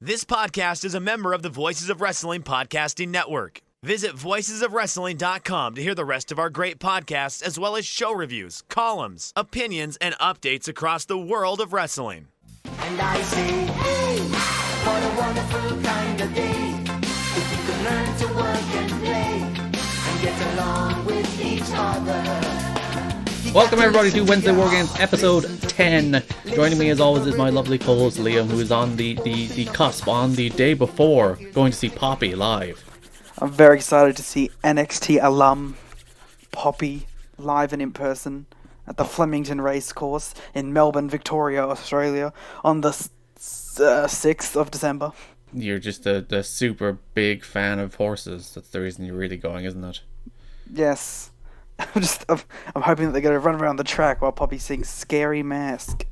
This podcast is a member of the Voices of Wrestling Podcasting Network. Visit voicesofwrestling.com to hear the rest of our great podcasts, as well as show reviews, columns, opinions, and updates across the world of wrestling. And I say, hey, what a wonderful kind of day. If you could learn to work and play and get along with each other. Welcome everybody to Wednesday War Games episode 10. Joining me as always is my lovely co-host Liam, who is on the cusp, on the day before going to see Poppy live. I'm very excited to see NXT alum Poppy live and in person at the Flemington Racecourse in Melbourne, Victoria, Australia on the 6th of December. You're just a super big fan of horses. That's the reason you're really going, isn't it? Yes. I'm hoping that they're going to run around the track while Poppy sings Scary Mask.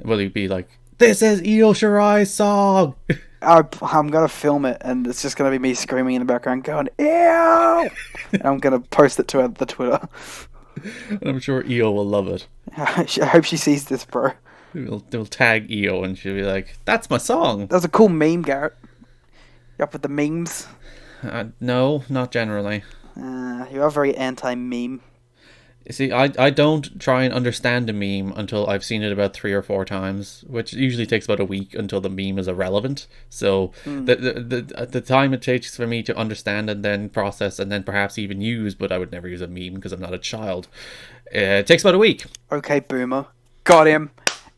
Will he be like, this is Io Shirai's song? I'm going to film it, and it's just going to be me screaming in the background going, ew! And I'm going to post it to the Twitter. And I'm sure Io will love it. I hope she sees this, bro. They'll tag Io and she'll be like, that's my song. That was a cool meme, Garrett. You up with the memes? No, not generally. You are very anti-meme. You see, I don't try and understand a meme until I've seen it about 3 or 4 times, which usually takes about a week until the meme is irrelevant. So the time it takes for me to understand and then process and then perhaps even use, but I would never use a meme because I'm not a child, it takes about a week. Okay, Boomer. Got him.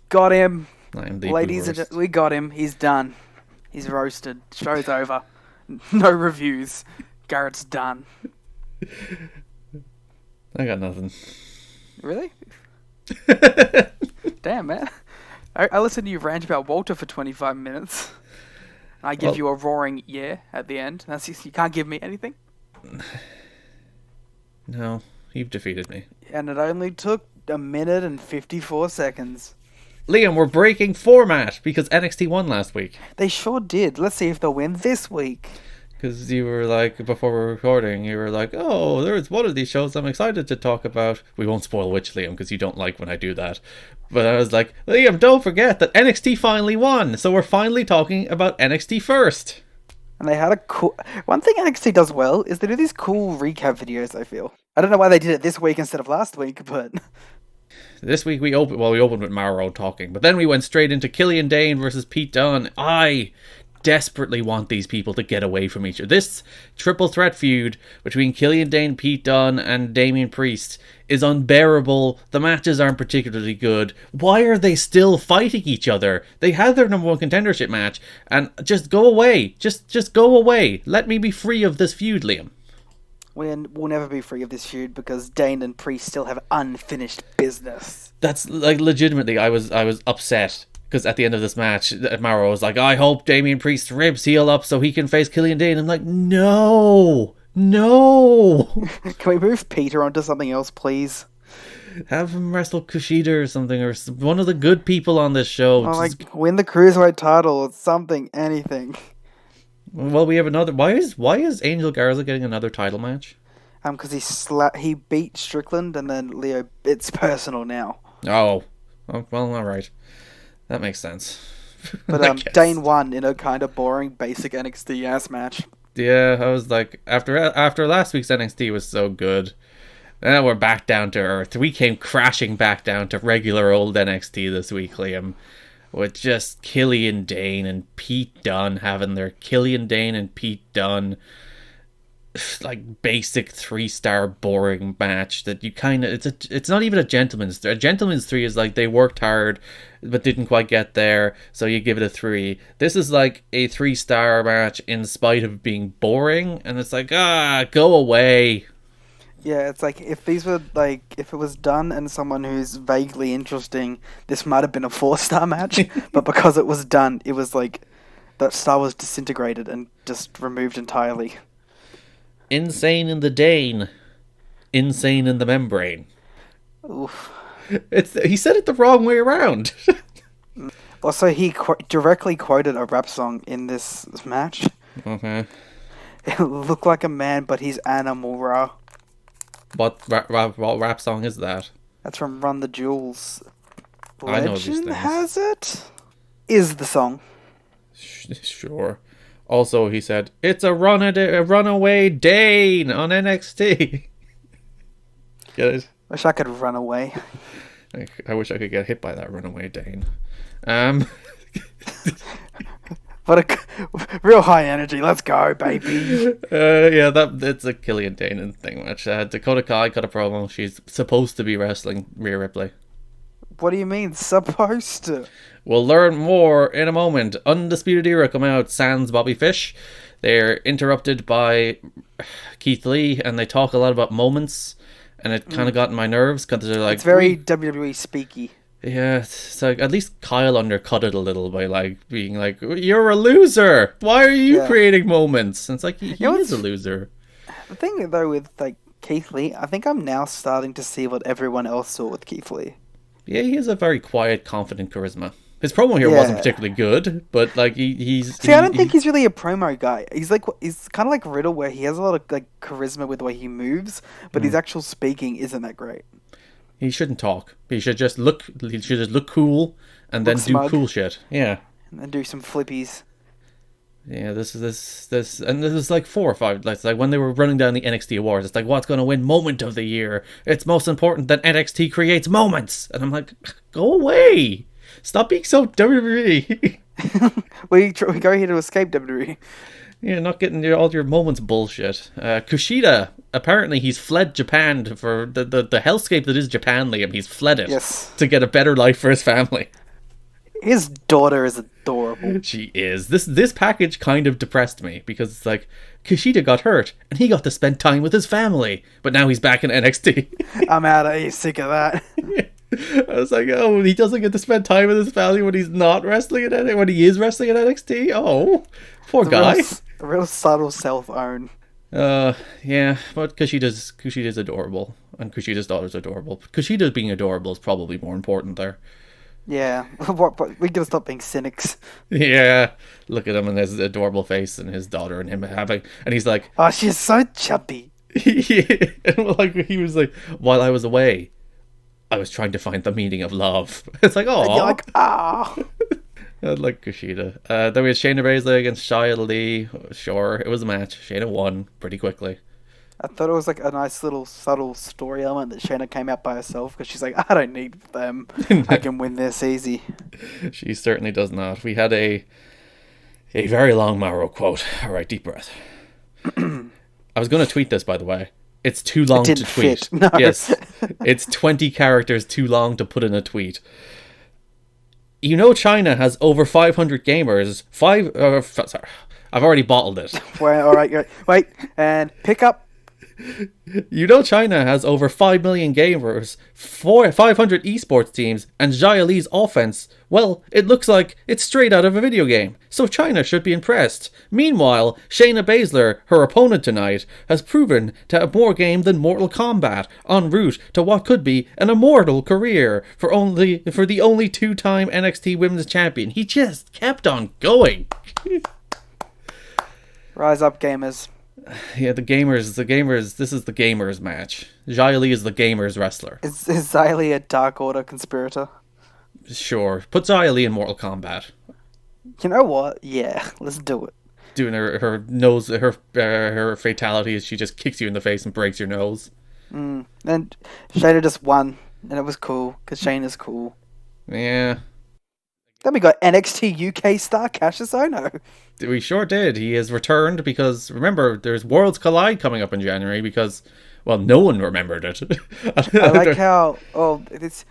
Got him. I'm the Ladies and we got him. He's done. He's roasted. Show's over. No reviews. Garrett's done. I got nothing. Really? Damn, man. I listened to you rant about Walter for 25 minutes. I give you a roaring yeah at the end. You can't give me anything? No, you've defeated me. And it only took 1 minute and 54 seconds. Liam, we're breaking format because NXT won last week. They sure did. Let's see if they'll win this week. Because you were like, before we were recording, you were like, oh, there's one of these shows I'm excited to talk about. We won't spoil which, Liam, because you don't like when I do that. But I was like, Liam, don't forget that NXT finally won. So we're finally talking about NXT first. And they had a cool... One thing NXT does well is they do these cool recap videos, I feel. I don't know why they did it this week instead of last week, but... This week we opened with Mauro talking, but then we went straight into Killian Dane versus Pete Dunne. I desperately want these people to get away from each other. This triple threat feud between Killian Dane, Pete Dunne, and Damian Priest is unbearable. The matches aren't particularly good. Why are they still fighting each other? They had their number 1 contendership match, and just go away. Just go away. Let me be free of this feud, Liam. We'll never be free of this feud because Dane and Priest still have unfinished business. That's like legitimately, I was upset. Because at the end of this match, Mauro was like, I hope Damian Priest's ribs heal up so he can face Killian Dane. I'm like, no. Can we move Peter onto something else, please? Have him wrestle Kushida or something, or one of the good people on this show. Win the Cruiserweight title or something, anything. Well, we have another... Why is Angel Garza getting another title match? Because he beat Strickland and then Leo... It's personal now. Oh well, alright. That makes sense. But Dane won in a kind of boring, basic NXT ass match. Yeah, I was like, after last week's NXT was so good, now we're back down to earth. We came crashing back down to regular old NXT this week, Liam, with just Killian Dane and Pete Dunne having their Killian Dane and Pete Dunne like basic 3-star boring match that you kind of it's not even a gentleman's 3. A gentleman's 3 is like they worked hard but didn't quite get there, so you give it a 3. This is like a 3-star match in spite of being boring, and it's like, go away. Yeah, it's like if it was done and someone who's vaguely interesting, this might have been a 4-star match, but because it was done, it was like that star was disintegrated and just removed entirely. Insane in the Dane, insane in the membrane. Oof. He said it the wrong way around. Also, he directly quoted a rap song in this match. Okay. It looked like a man, but he's animal raw. What rap song is that? That's from Run the Jewels. I know these Legend things. has it? Is the song. Sure. Also, he said, it's a runaway Dane on NXT. Get it? Wish I could run away. I wish I could get hit by that runaway Dane. What a real high energy. Let's go, baby. Yeah, it's a Killian Dane thing match. Dakota Kai got a promo. She's supposed to be wrestling Rhea Ripley. What do you mean, supposed to? We'll learn more in a moment. Undisputed Era come out, sans Bobby Fish. They're interrupted by Keith Lee, and they talk a lot about moments, and it kind of got in my nerves, because they're like... It's very WWE speaky. Yeah, it's like, at least Kyle undercut it a little by, like, being like, you're a loser! Why are you creating moments? And it's like, he is a loser. The thing, though, with, like, Keith Lee, I think I'm now starting to see what everyone else saw with Keith Lee. Yeah, he has a very quiet, confident charisma. His promo here wasn't particularly good, but like he's. See, I don't think he's really a promo guy. He's kind of like Riddle, where he has a lot of like charisma with the way he moves, but his actual speaking isn't that great. He shouldn't talk. He should just look. He should just look cool and then do cool shit. Yeah. And then do some flippies. Yeah, this, and this is like 4 or 5. Like when they were running down the NXT awards, it's like, what's going to win moment of the year? It's most important that NXT creates moments, and I'm like, go away, stop being so WWE. we go here to escape WWE. Yeah, not getting all your moments bullshit. Kushida, apparently he's fled Japan for the hellscape that is Japan, Liam. He's fled it to get a better life for his family. His daughter is adorable. She is. This package kind of depressed me, because it's like, Kushida got hurt and he got to spend time with his family, but now he's back in NXT. I'm out of here, sick of that. I was like, oh, he doesn't get to spend time with his family when he's not wrestling at NXT, when he is wrestling at NXT. Oh, poor guy. A real subtle self-own. Yeah, but Kushida's adorable, and Kushida's daughter's adorable. Kushida being adorable is probably more important there. Yeah, but we gotta stop being cynics. Yeah, look at him and his adorable face, and his daughter and him having, and he's like, oh, she's so chubby. Yeah, and like he was like, while I was away, I was trying to find the meaning of love. It's like, oh, you're like, ah. I like Kushida. Then we had Shayna Baszler against Shia Lee. Sure, it was a match. Shayna won pretty quickly. I thought it was like a nice little subtle story element that Shayna came out by herself, because she's like, I don't need them. I can win this easy. She certainly does not. We had a very long Mauro quote. All right, deep breath. I was going to tweet this, by the way. It's too long to tweet. No. Yes, it's 20 characters too long to put in a tweet. You know, China has over 500 gamers. Sorry, I've already bottled it. Well, all right, wait, and pick up. You know, China has over 5 million gamers, 500 esports teams, and Xia Li's offense, well, it looks like it's straight out of a video game, so China should be impressed. Meanwhile, Shayna Baszler, her opponent tonight, has proven to have more game than Mortal Kombat, en route to what could be an immortal career for the only 2-time NXT Women's Champion. He just kept on going. Rise up, gamers. Yeah, the gamers, this is the gamers match. Xia Li is the gamers wrestler. Is Xia Li a Dark Order conspirator? Sure. Put Xia Li in Mortal Kombat. You know what? Yeah, let's do it. Doing her nose, her fatality is she just kicks you in the face and breaks your nose. And Shayna just won, and it was cool, because Shayna's cool. Yeah. Then we got NXT UK star Cassius Ohno. We sure did. He has returned because, remember, there's Worlds Collide coming up in January because, well, no one remembered it. I like how, it's,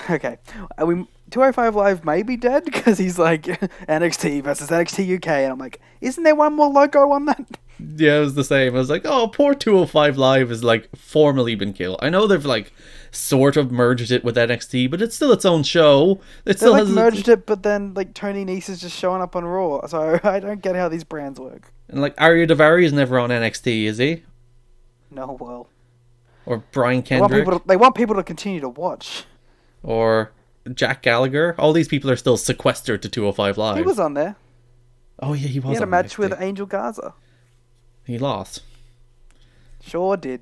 okay. 205 Live may be dead because he's like NXT versus NXT UK, and I'm like, isn't there one more logo on that? Yeah, it was the same. I was like, oh, poor 205 Live has like formally been killed. I know they've like sort of merged it with NXT, but it's still its own show. It still has merged it, but then like Tony Nese is just showing up on Raw, so I don't get how these brands work. And like Arya Daivari is never on NXT, is he? No, well. Or Brian Kendrick. They want people to continue to watch. Or Jack Gallagher. All these people are still sequestered to 205 Live. He was on there. Oh yeah, he was. He had a match with Angel Garza. He lost. Sure did.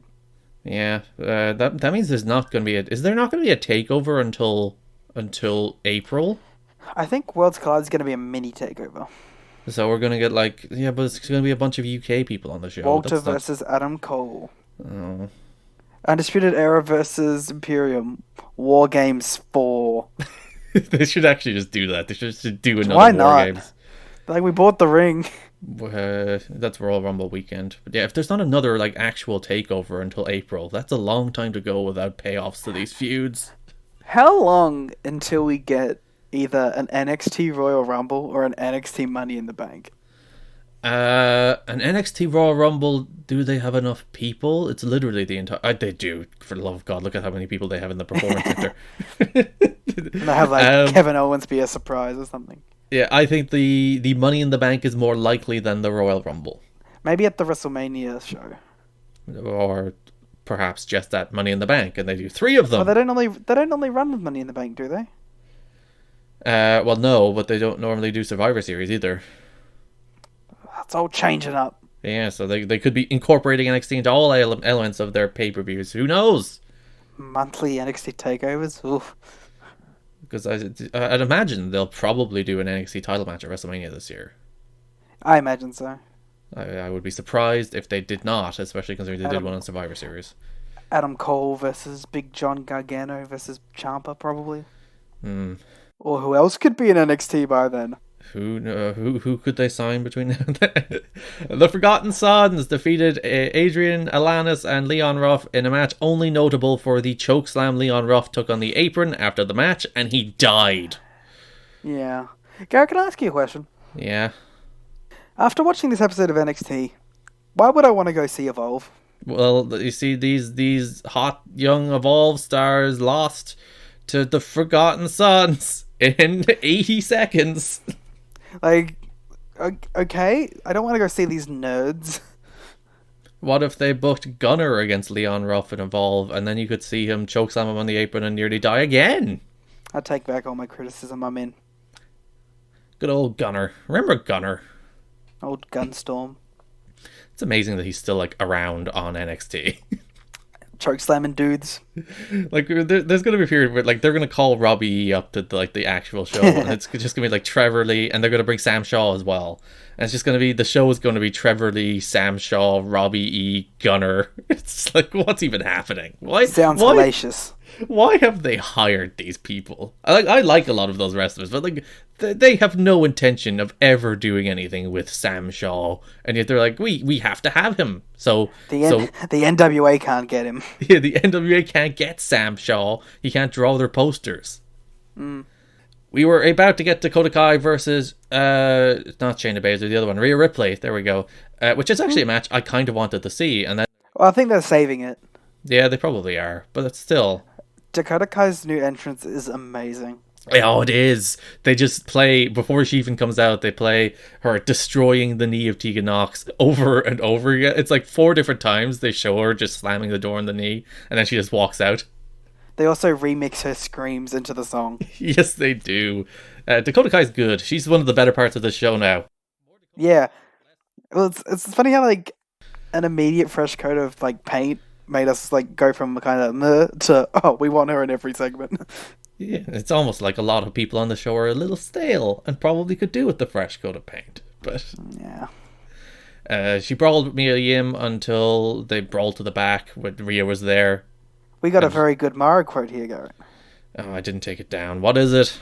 Yeah, that means there's not going to be is there not going to be a takeover until April? I think Worlds Collide is going to be a mini takeover. So we're gonna get like, yeah, but it's gonna be a bunch of UK people on the show. Walter That's not- versus Adam Cole. Oh. Undisputed Era versus Imperium. War Games 4. They should actually just do that. They should just do another Why War not? Games. Like, we bought the ring. That's Royal Rumble weekend. But yeah, if there's not another like actual takeover until April, that's a long time to go without payoffs to these feuds. How long until we get either an NXT Royal Rumble or an NXT Money in the Bank? An NXT Royal Rumble, do they have enough people? It's literally the entire... they do, for the love of God. Look at how many people they have in the performance center. And I have like Kevin Owens be a surprise or something. Yeah, I think the Money in the Bank is more likely than the Royal Rumble. Maybe at the WrestleMania show. Or perhaps just at Money in the Bank, and they do 3 of them. Well, they don't normally run with Money in the Bank, do they? Well, no, but they don't normally do Survivor Series either. That's all changing up. Yeah, so they could be incorporating NXT into all elements of their pay-per-views. Who knows? Monthly NXT takeovers. Oof. Because I'd imagine they'll probably do an NXT title match at WrestleMania this year. I imagine so. I would be surprised if they did not, especially considering they did one on Survivor Series. Adam Cole versus Big John Gargano versus Ciampa, probably. Or who else could be in NXT by then? Who could they sign between now and then? The Forgotten Sons defeated Adrian Alanis and Leon Ruff in a match only notable for the chokeslam Leon Ruff took on the apron after the match, and he died. Yeah. Garrett, can I ask you a question? Yeah. After watching this episode of NXT, why would I want to go see Evolve? Well, you see, these hot young Evolve stars lost to the Forgotten Sons in 80 seconds. Like, okay, I don't want to go see these nerds. What if they booked Gunner against Leon Ruff in Evolve, and then you could see him chokeslam him on the apron and nearly die again? I take back all my criticism, I'm in. Good old Gunner. Remember Gunner? Old Gunstorm. It's amazing that he's still, like, around on NXT. Chokeslamming dudes. Like, there's going to be a period where, like, they're going to call Robbie E up to, like, the actual show, and it's just going to be, like, Trevor Lee, and they're going to bring Sam Shaw as well. And it's just going to be, the show is going to be Trevor Lee, Sam Shaw, Robbie E, Gunner. It's like, what's even happening? Sounds hellacious. Why have they hired these people? I like a lot of those wrestlers, but like they have no intention of ever doing anything with Sam Shaw, and yet they're like, we have to have him. So the NWA can't get him. Yeah, the NWA can't get Sam Shaw. He can't draw their posters. We were about to get Dakota Kai versus not Shayna Baszler, the other one, Rhea Ripley. There we go. Which is actually a match I kind of wanted to see, and then Well, I think they're saving it. Yeah, they probably are, but it's still. Dakota Kai's new entrance is amazing. Oh, it is. They just play, before she even comes out, they play her destroying the knee of Tegan Nox over and over again. It's like 4 different times they show her just slamming the door on the knee, and then she just walks out. They also remix her screams into the song. Yes, they do. Dakota Kai's good. She's one of the better parts of the show now. Yeah. Well, it's funny how, like, an immediate fresh coat of, like, paint made us like go from kind of meh to we want her in every segment. Yeah, it's almost like a lot of people on the show are a little stale and probably could do with the fresh coat of paint. But yeah, she brawled with Mia Yim until they brawled to the back when Rhea was there. We got a very good Mara quote here, Garrett. Oh, I didn't take it down. What is it?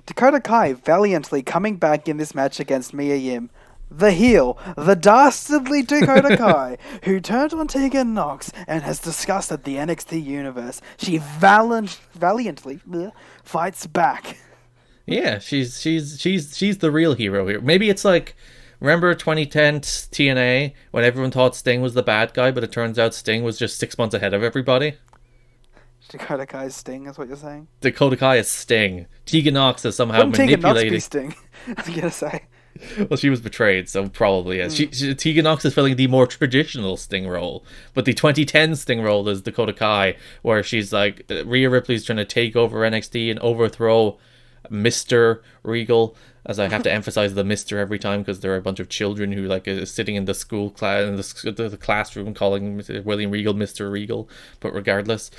Dakota Kai valiantly coming back in this match against Mia Yim. The heel, the dastardly Dakota Kai, who turned on Tegan Nox and has disgusted the NXT universe. She valiantly fights back. Yeah, she's the real hero here. Maybe it's like, remember 2010 TNA when everyone thought Sting was the bad guy, but it turns out Sting was just 6 months ahead of everybody. Dakota Kai's Sting is what you're saying? Dakota Kai is Sting. Tegan Nox is somehow manipulated. Tegan Nox be Sting? I was gonna say. Well, she was betrayed, so probably is. Tegan Nox is filling the more traditional Sting role, but the 2010 Sting role is Dakota Kai, where she's like, Rhea Ripley's trying to take over NXT and overthrow Mr. Regal, as I have to emphasize the Mr. every time because there are a bunch of children who like sitting in the school class in the classroom calling William Regal Mr. Regal, but regardless.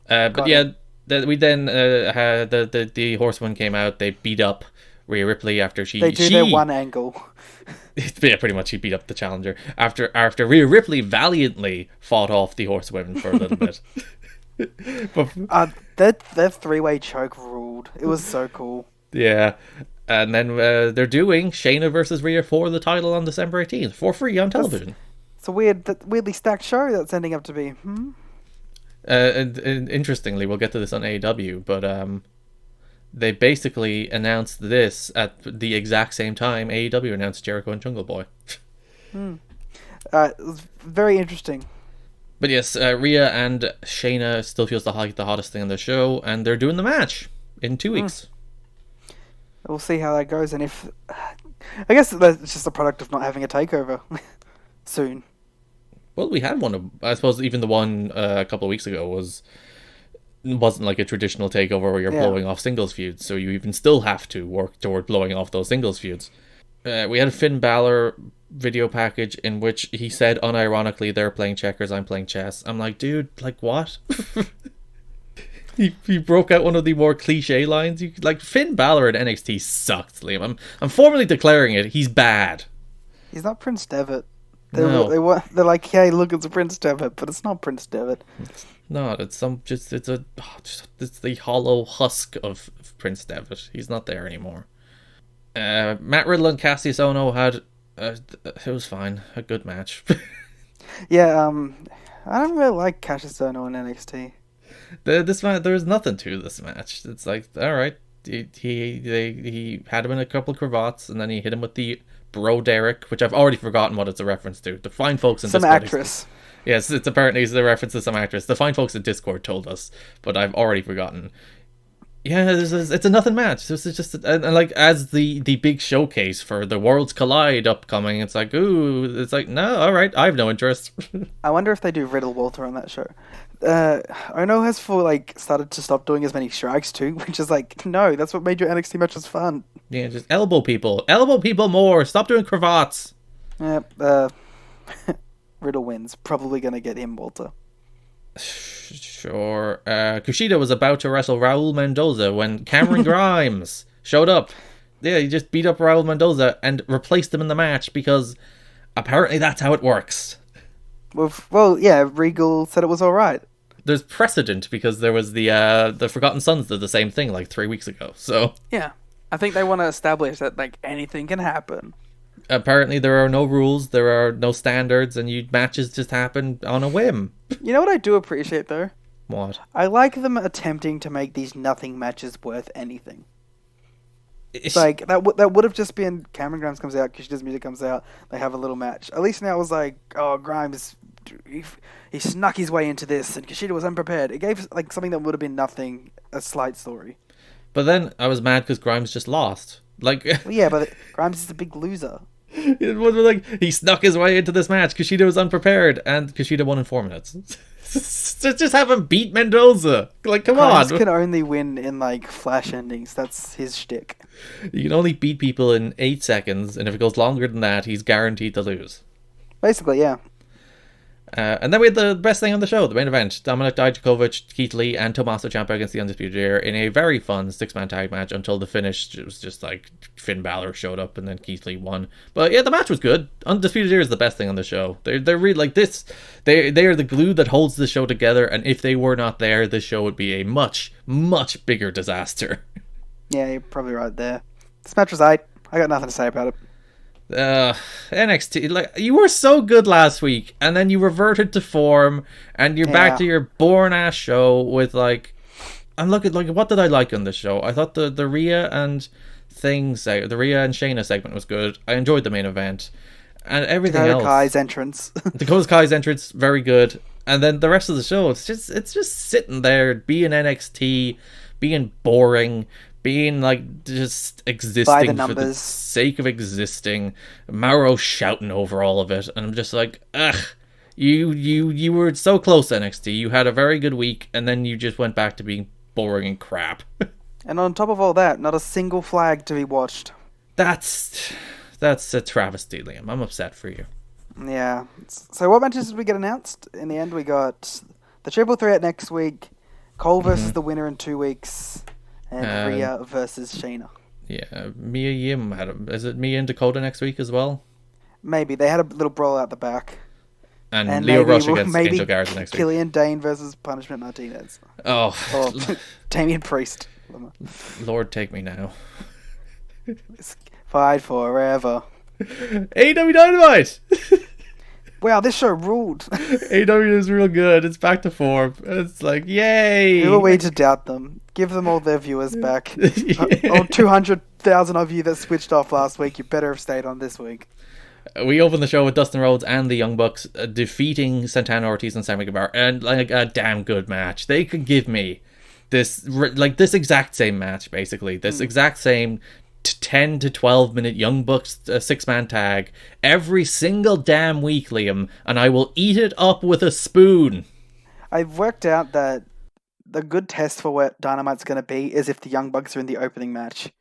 But yeah, we then had the Horsemen came out. They beat up Rhea Ripley after they do their one angle. Yeah, pretty much she beat up the challenger after Rhea Ripley valiantly fought off the horsewomen for a little bit. But, that three-way choke ruled. It was so cool. Yeah, and then they're doing Shayna versus Rhea for the title on December 18th for free on television. It's a weirdly stacked show that's ending up to be. And interestingly, we'll get to this on AEW, but they basically announced this at the exact same time AEW announced Jericho and Jungle Boy. It was very interesting. But yes, Rhea and Shayna still feels the hottest thing on the show, and they're doing the match in 2 weeks. We'll see how that goes, and if I guess that's just a product of not having a takeover soon. Well, we had one. I suppose even the one a couple of weeks ago wasn't like a traditional takeover where you're blowing off singles feuds, so you even still have to work toward blowing off those singles feuds. We had a Finn Balor video package in which he said unironically, they're playing checkers, I'm playing chess. I'm like, dude, like what? He broke out one of the more cliche lines. Like Finn Balor at NXT sucked, Liam. I'm formally declaring it. He's bad. He's not Prince Devitt. No. They're like, hey, look, it's Prince Devitt, but it's not Prince Devitt. It's not. It's the hollow husk of Prince Devitt. He's not there anymore. Matt Riddle and Cassius Ohno had it was fine, a good match. Yeah, I don't really like Cassius Ohno in NXT. This match, there's nothing to this match. It's like, all right, he had him in a couple of cravats, and then he hit him with the Bro Derek, which I've already forgotten what it's a reference to. The fine folks in some Discord, actress. Yes, it's apparently a reference to some actress. The fine folks in Discord told us, but I've already forgotten. Yeah, it's a nothing match. This is just and like as the big showcase for the Worlds Collide upcoming. It's like, ooh, it's like, no, all right, I have no interest. I wonder if they do Riddle Walter on that show. Ono has started to stop doing as many strikes too, which is like, no, that's what made your NXT matches fun. Yeah, just elbow people more. Stop doing cravats. Yep. Riddle wins. Probably gonna get him Walter. Sure. Kushida was about to wrestle Raul Mendoza when Cameron Grimes showed up. Yeah, he just beat up Raul Mendoza and replaced him in the match because apparently that's how it works. Well, yeah, Regal said it was alright. There's precedent because there was the Forgotten Sons did the same thing like 3 weeks ago. So yeah, I think they want to establish that like anything can happen. Apparently there are no rules, there are no standards, and matches just happen on a whim. You know what I do appreciate though? What? I like them attempting to make these nothing matches worth anything. It's like that would have just been Cameron Grimes comes out, Kushida's music comes out, they have a little match. At least now it was like, oh, Grimes, he snuck his way into this, and Kushida was unprepared. It gave like something that would have been nothing a slight story. But then I was mad because Grimes just lost. Like, well, yeah, but Grimes is a big loser. It was like he snuck his way into this match. Kushida was unprepared, and Kushida won in 4 minutes. Just have him beat Mendoza. Like, come on. Grimes can only win in like flash endings. That's his shtick. You can only beat people in 8 seconds, and if it goes longer than that, he's guaranteed to lose. Basically, yeah. And then we had the best thing on the show, the main event. Dominik Dijakovic, Keith Lee, and Tommaso Ciampa against the Undisputed Era in a very fun 6-man tag match until the finish. It was just like Finn Balor showed up and then Keith Lee won. But yeah, the match was good. Undisputed Era is the best thing on the show. They're really like this. They are the glue that holds the show together, and if they were not there, the show would be a much, much bigger disaster. Yeah, you're probably right there. This match was I got nothing to say about it. NXT, like, you were so good last week, and then you reverted to form, and you're back to your boring ass show with like, I'm looking like, what did I like on this show? I thought the Rhea and the Rhea and Shayna segment was good. I enjoyed the main event, and everything else. Dakota Kai's entrance, very good, and then the rest of the show, it's just sitting there being NXT, being boring. Being like just existing for the sake of existing, Mauro shouting over all of it, and I'm just like, ugh, you were so close, NXT. You had a very good week, and then you just went back to being boring and crap. And on top of all that, not a single flag to be watched. That's a travesty, Liam. I'm upset for you. Yeah. So what matches did we get announced? In the end, we got the Triple Threat next week, Cole versus the winner in 2 weeks. And Rhea versus Shayna. Yeah, Mia Yim is it Mia and Dakota next week as well? Maybe they had a little brawl out the back. And Leo Rush against maybe Angel Garza next week. Killian Dane versus Punishment Martinez. Oh, Or Damian Priest. Lord, take me now. Fight forever. AEW Dynamite! Wow, this show ruled. AEW is real good. It's back to form. It's like, yay! Who are we to doubt them? Give them all their viewers back. Yeah. 200,000 of you that switched off last week, you better have stayed on this week. We opened the show with Dustin Rhodes and the Young Bucks defeating Santana Ortiz and Sammy Guevara, and like a damn good match. They could give me this exact same match, basically. This exact same 10 to 12 minute Young Bucks 6-man tag every single damn week, Liam, and I will eat it up with a spoon. I've worked out that the good test for what Dynamite's going to be is if the Young Bucks are in the opening match.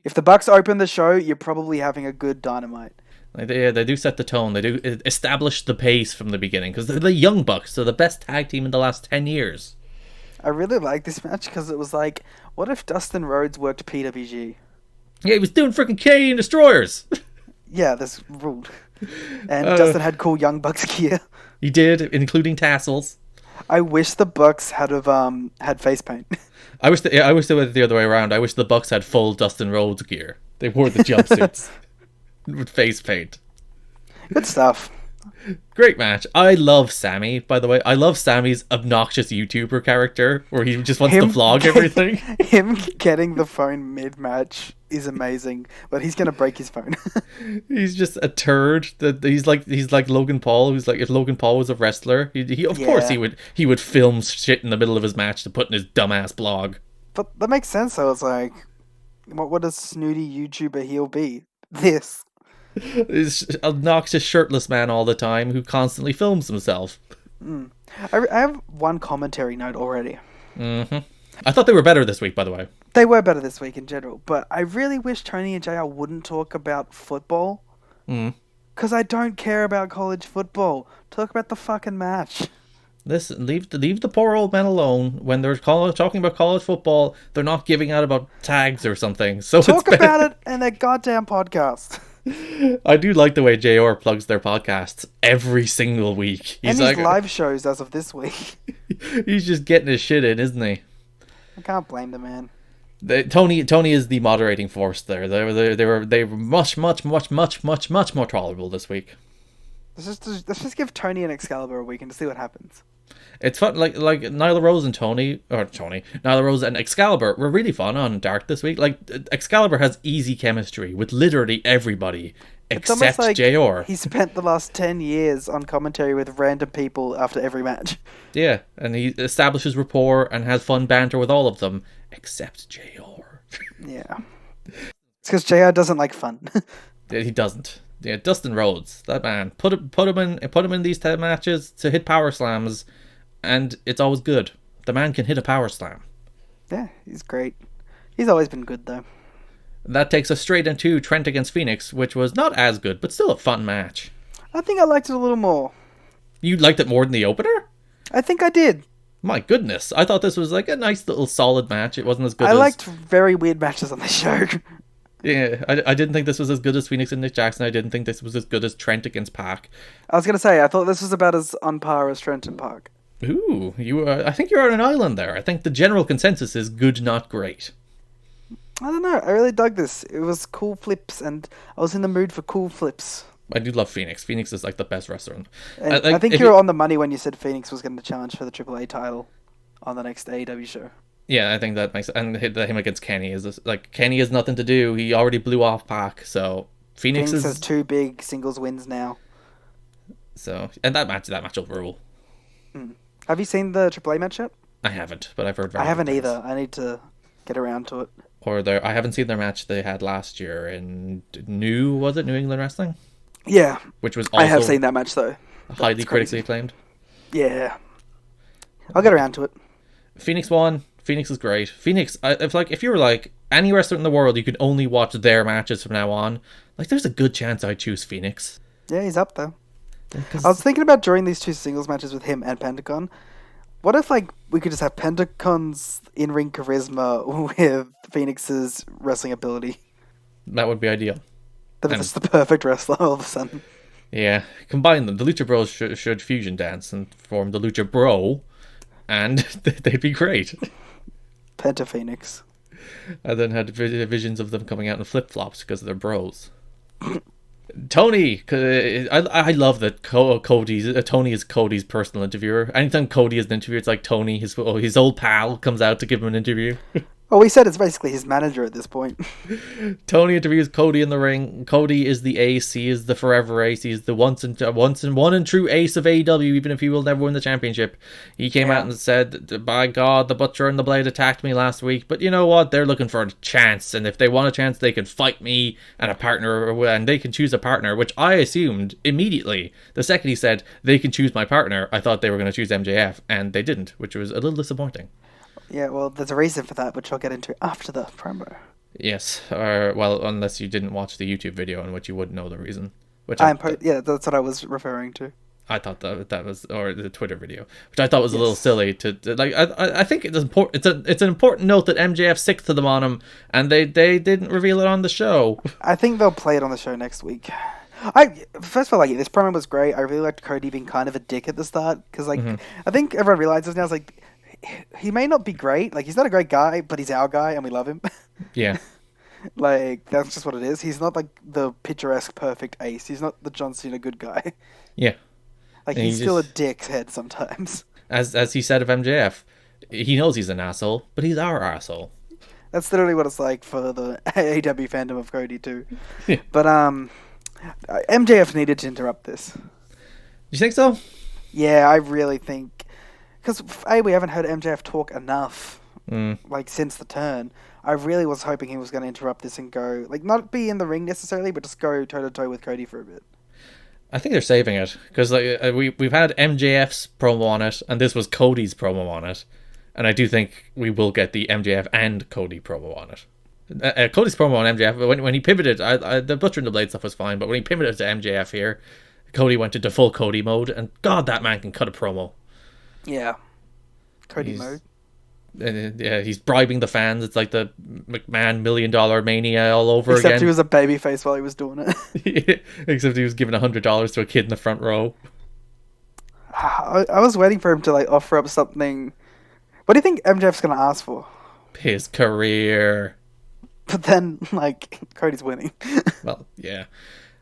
If the Bucks open the show, you're probably having a good Dynamite. They do set the tone. They do establish the pace from the beginning, because they're the Young Bucks. They're the best tag team in the last 10 years. I really like this match because it was like, what if Dustin Rhodes worked PWG? Yeah, he was doing freaking Canadian Destroyers. Yeah, this ruled. And Dustin had cool Young Bucks gear. He did, including tassels. I wish the Bucks had face paint. I wish they went the other way around. I wish the Bucks had full Dustin Rhodes gear. They wore the jumpsuits with face paint. Good stuff. Great match. I love Sammy, by the way. I love Sammy's obnoxious YouTuber character where he just wants to vlog everything. Him getting the phone mid-match is amazing, but he's going to break his phone. He's just a turd. He's like Logan Paul, who's like, if Logan Paul was a wrestler, he of course he would film shit in the middle of his match to put in his dumbass blog. But that makes sense, though. It's like, what would a snooty YouTuber heel be? This. This obnoxious shirtless man all the time who constantly films himself. I have one commentary note already. Mm-hmm. I thought they were better this week, by the way. They were better this week in general, but I really wish Tony and JR wouldn't talk about football. Because I don't care about college football. Talk about the fucking match. Listen, leave the poor old men alone. When they're talking about college football, they're not giving out about tags or something. So talk about it in their goddamn podcast. I do like the way JR plugs their podcasts every single week. He's and his live shows as of this week. He's just getting his shit in, isn't he? I can't blame the man. Tony is the moderating force there. They were much more tolerable this week. Let's just give Tony and Excalibur a week and see what happens. It's fun, like Nyla Rose and Nyla Rose and Excalibur were really fun on Dark this week. Like, Excalibur has easy chemistry with literally everybody except like JR. He spent the last 10 years on commentary with random people after every match. Yeah, and he establishes rapport and has fun banter with all of them except JR. Yeah, it's because JR doesn't like fun. He doesn't. Yeah, Dustin Rhodes, that man. Put him in these 10 matches to hit power slams, and it's always good. The man can hit a power slam. Yeah, he's great. He's always been good, though. That takes us straight into Trent against Phoenix, which was not as good, but still a fun match. I think I liked it a little more. You liked it more than the opener? I think I did. My goodness, I thought this was like a nice little solid match. It wasn't as good I liked very weird matches on the show. Yeah, I didn't think this was as good as Phoenix and Nick Jackson. I didn't think this was as good as Trent against Pac. I was going to say, I thought this was about as on par as Trent and Pac. Ooh, I think you're on an island there. I think the general consensus is good, not great. I don't know. I really dug this. It was cool flips, and I was in the mood for cool flips. I do love Phoenix. Phoenix is like the best wrestler. I think you were on the money when you said Phoenix was going to challenge for the AAA title on the next AEW show. Yeah, I think that makes sense. And him against Kenny is like, Kenny has nothing to do. He already blew off Pac, so Phoenix has 2 big singles wins now. So, and that match will rule. Have you seen the AAA match yet? I haven't, but I've heard. I haven't either. I need to get around to it. I haven't seen their match they had last year in New England Wrestling. Yeah, which was also I have seen that match though. Highly critically acclaimed. Yeah, I'll get around to it. Phoenix won. Phoenix is great. Phoenix, if you were like any wrestler in the world, you could only watch their matches from now on. Like, there's a good chance I'd choose Phoenix. Yeah, he's up there. I was thinking about during these 2 singles matches with him and Pentagon, What if like we could just have Pentagon's in-ring charisma with Phoenix's wrestling ability? That would be ideal. That's the perfect wrestler all of a sudden. Yeah, combine them. The Lucha Bros should fusion dance and form the Lucha Bro, and they'd be great. Penta Phoenix. I then had visions of them coming out in flip-flops because they're bros. Tony, I love that Tony is Cody's personal interviewer. Anytime Cody is an interviewer, it's like Tony, his old pal, comes out to give him an interview. Oh, we said it's basically his manager at this point. Tony interviews Cody in the ring. Cody is the ace. He is the forever ace. He's the one and true ace of AEW, even if he will never win the championship. He came out and said, by God, the Butcher and the Blade attacked me last week, but you know what? They're looking for a chance, and if they want a chance, they can fight me and a partner, and they can choose a partner, which I assumed immediately. The second he said, they can choose my partner, I thought they were going to choose MJF, and they didn't, which was a little disappointing. Yeah, well, there's a reason for that, which I'll get into after the promo. Yes, well, unless you didn't watch the YouTube video in which you would know the reason. Which yeah, that's what I was referring to. I thought that was, or the Twitter video, which I thought was a little silly to like. I think it's important. It's an important note that MJF sick to them on him, and they didn't reveal it on the show. I think they'll play it on the show next week. First of all, like, this promo was great. I really liked Cody being kind of a dick at the start because, like, I think everyone realizes now. It's like, he may not be great. Like, he's not a great guy, but he's our guy, and we love him. Yeah. Like, that's just what it is. He's not, like, the picturesque, perfect ace. He's not the John Cena good guy. Yeah. Like, he's still a dick's head sometimes. As he said of MJF, he knows he's an asshole, but he's our asshole. That's literally what it's like for the AEW fandom of Cody, too. Yeah. But, MJF needed to interrupt this. You think so? Yeah, I really think... Because, we haven't heard MJF talk enough, like, since the turn. I really was hoping he was going to interrupt this and go, like, not be in the ring necessarily, but just go toe-to-toe with Cody for a bit. I think they're saving it, because like, we've had MJF's promo on it, and this was Cody's promo on it. And I do think we will get the MJF and Cody promo on it. Cody's promo on MJF, when he pivoted, the Butcher and the Blade stuff was fine, but when he pivoted to MJF here, Cody went into full Cody mode, and God, that man can cut a promo. Yeah. Cody mode. Yeah, he's bribing the fans. It's like the McMahon $1 Million Mania all over again. Except he was a babyface while he was doing it. Except he was giving $100 to a kid in the front row. I was waiting for him to like offer up something. What do you think MJF's going to ask for? His career. But then, like, Cody's winning. Well, yeah.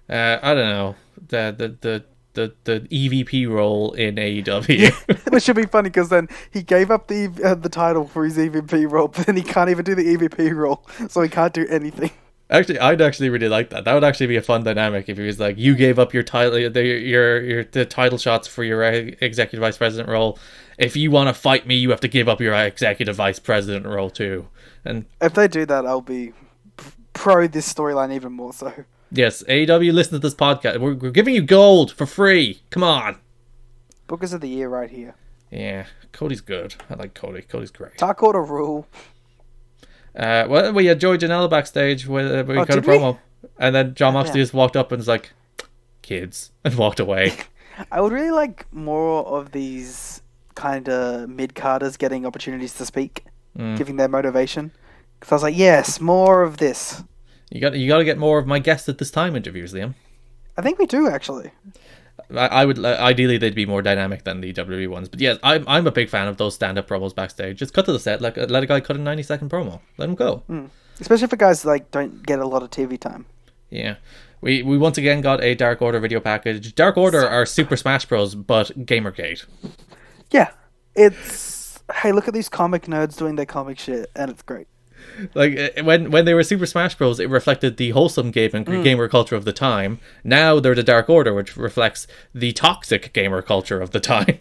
I don't know. The EVP role in AEW. Which should be funny because then he gave up the title for his EVP role, but then he can't even do the EVP role, so he can't do anything. Actually, I'd actually really like that. That would actually be a fun dynamic if he was like, you gave up your title, the title shots for your executive vice president role. If you want to fight me, you have to give up your executive vice president role too. And if they do that, I'll be pro this storyline even more so. Yes, AEW, listen to this podcast. We're giving you gold for free. Come on. Bookers of the year right here. Yeah, Cody's good. I like Cody. Cody's great. Dark Order rule. Well, we had Joey Janela backstage where we cut a promo. And then Jon Moxley just walked up and was like, kids, and walked away. I would really like more of these kind of mid-carders getting opportunities to speak, giving their motivation. Because I was like, yes, more of this. You got to get more of my guests at this time interviews, Liam. I think we do, actually. I would ideally they'd be more dynamic than the WWE ones, but yes, I'm a big fan of those stand-up promos backstage. Just cut to the set, like let a guy cut a 90-second promo, let him go. Especially for guys like don't get a lot of TV time. Yeah, we once again got a Dark Order video package. Dark Order are Super Smash Bros, but Gamergate. Yeah, it's hey, look at these comic nerds doing their comic shit, and it's great. Like when they were Super Smash Bros, it reflected the wholesome gamer culture of the time. Now they're the Dark Order, which reflects the toxic gamer culture of the time.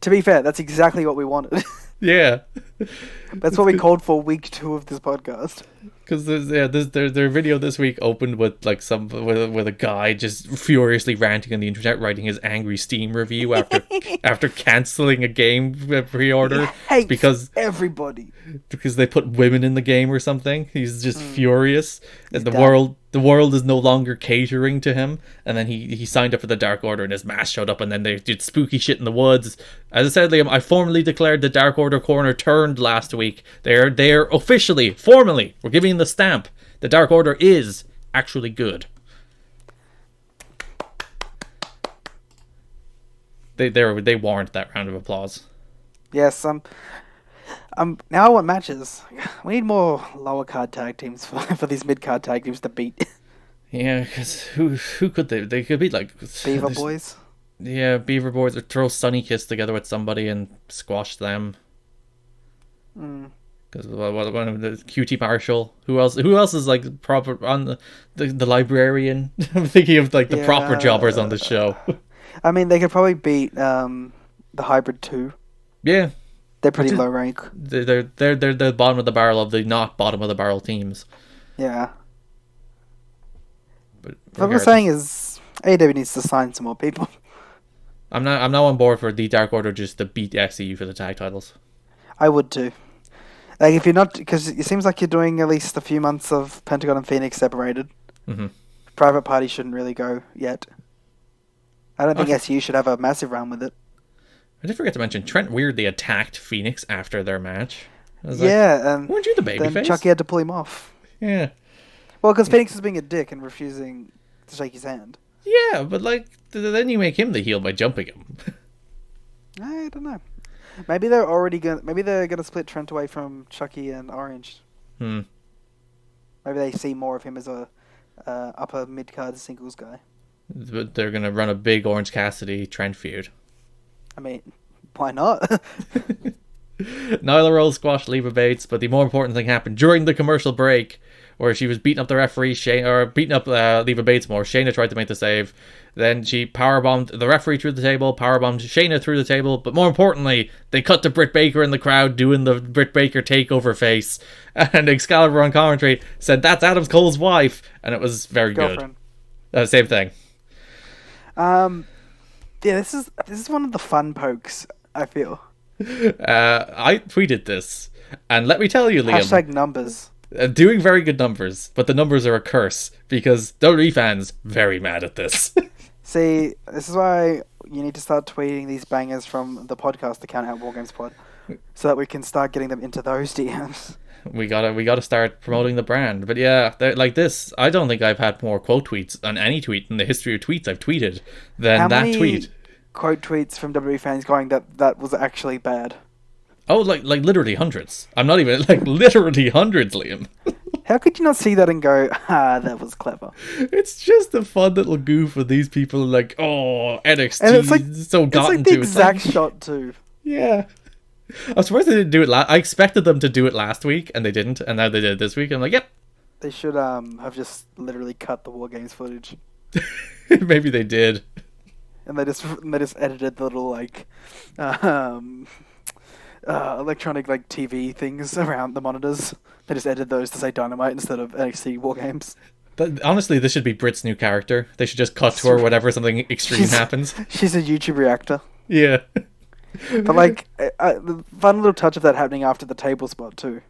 To be fair, that's exactly what we wanted. Yeah, that's what we called for week 2 of this podcast. Because their video this week opened with like with a guy just furiously ranting on the internet, writing his angry Steam review after canceling a game pre-order because everybody they put women in the game or something. He's just furious, and the the world is no longer catering to him, and then he signed up for the Dark Order and his mask showed up, and then they did spooky shit in the woods. As I said, Liam, I formally declared the Dark Order corner turned last week. They're officially, formally, we're giving the stamp. The Dark Order is actually good. They warrant that round of applause. Yes, now I want matches. We need more lower card tag teams for these mid card tag teams to beat. Yeah, because who could they? They could be like Beaver Boys. Yeah, Beaver Boys, or throw Sunny Kiss together with somebody and squash them. Because one of the QT Marshall. Who else is like proper on the librarian? I'm thinking of like the proper jobbers on the show. I mean, they could probably beat the Hybrid 2. Yeah. They're pretty low rank. They're the bottom of the barrel of the not bottom of the barrel teams. Yeah. But what I'm saying is AEW needs to sign some more people. I'm not on board for the Dark Order just to beat the XCU for the tag titles. I would too. Like if you're not, because it seems like you're doing at least a few months of Pentagon and Phoenix separated. Mm-hmm. Private Party shouldn't really go yet. I don't think SU should have a massive run with it. I did forget to mention Trent weirdly attacked Phoenix after their match. And weren't you the babyface? Then Chucky had to pull him off. Yeah. Well, because Phoenix was being a dick and refusing to shake his hand. Yeah, but like then you make him the heel by jumping him. I don't know. Maybe they're gonna split Trent away from Chucky and Orange. Maybe they see more of him as a upper mid card singles guy. But they're gonna run a big Orange Cassidy Trent feud. I mean, why not? Nyla Rose squashed Leva Bates, but the more important thing happened during the commercial break, where she was beating up the referee, beating up Leva Bates more. Shayna tried to make the save. Then she powerbombed the referee through the table, powerbombed Shayna through the table, but more importantly, they cut to Britt Baker in the crowd doing the Britt Baker takeover face. And Excalibur on commentary said, "That's Adam Cole's wife," and it was very Girlfriend. Good. Same thing. Yeah, this is one of the fun pokes, I feel. I tweeted this, and let me tell you, Liam. Hashtag numbers. Doing very good numbers, but the numbers are a curse, because WWE fans very mad at this. See, this is why you need to start tweeting these bangers from the podcast account at WarGamesPod, so that we can start getting them into those DMs. We gotta start promoting the brand. But yeah, like this, I don't think I've had more quote tweets on any tweet in the history of tweets I've tweeted than that tweet. Quote tweets from WWE fans going that was actually bad? Oh, like literally hundreds. I'm not even like literally hundreds, Liam. How could you not see that and go, that was clever? It's just a fun little goof of these people like, oh, NXT and it's like, so gotten it's like the to. exact shot too. Yeah. I'm surprised they didn't do it I expected them to do it last week, and they didn't, and now they did it this week. I'm like, yep. They should have just literally cut the War Games footage. Maybe they did. And they just edited the little like electronic like TV things around the monitors. They just edited those to say Dynamite instead of NXT War Games. Honestly, this should be Brit's new character. They should just cut to her whenever something extreme happens. She's a YouTube reactor. Yeah. But like, the fun little touch of that happening after the table spot too.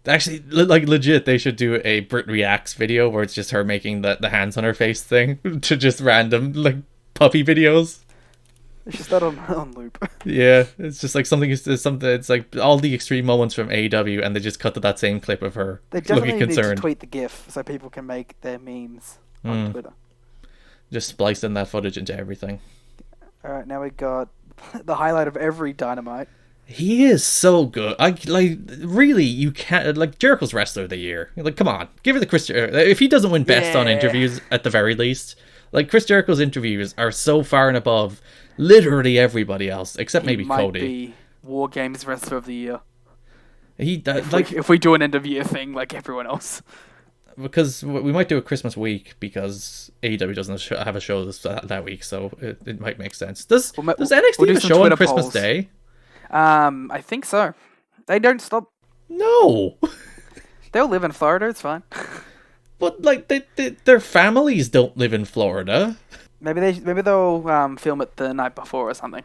Actually, like legit, they should do a Brit Reacts video where it's just her making the hands on her face thing to just random like puppy videos. It's just that on loop. Yeah, it's just like something. It's like all the extreme moments from AEW, and they just cut to that same clip of her they definitely looking concerned. Need to tweet the GIF so people can make their memes on Twitter. Just splicing that footage into everything. All right, now we got the highlight of every Dynamite. He is so good. Really, you can't like Jericho's wrestler of the year. Like, come on, give it to Chris. If he doesn't win best on interviews at the very least, like Chris Jericho's interviews are so far and above literally everybody else except maybe Cody. He might be War Games wrestler of the year. If we do an end of year thing like everyone else. Because we might do a Christmas week because AEW doesn't have a show that week, so it might make sense. Does NXT have a show on Christmas Day? I think so. They don't stop. No. They'll live in Florida. It's fine. But like their families don't live in Florida. Maybe they'll film it the night before or something.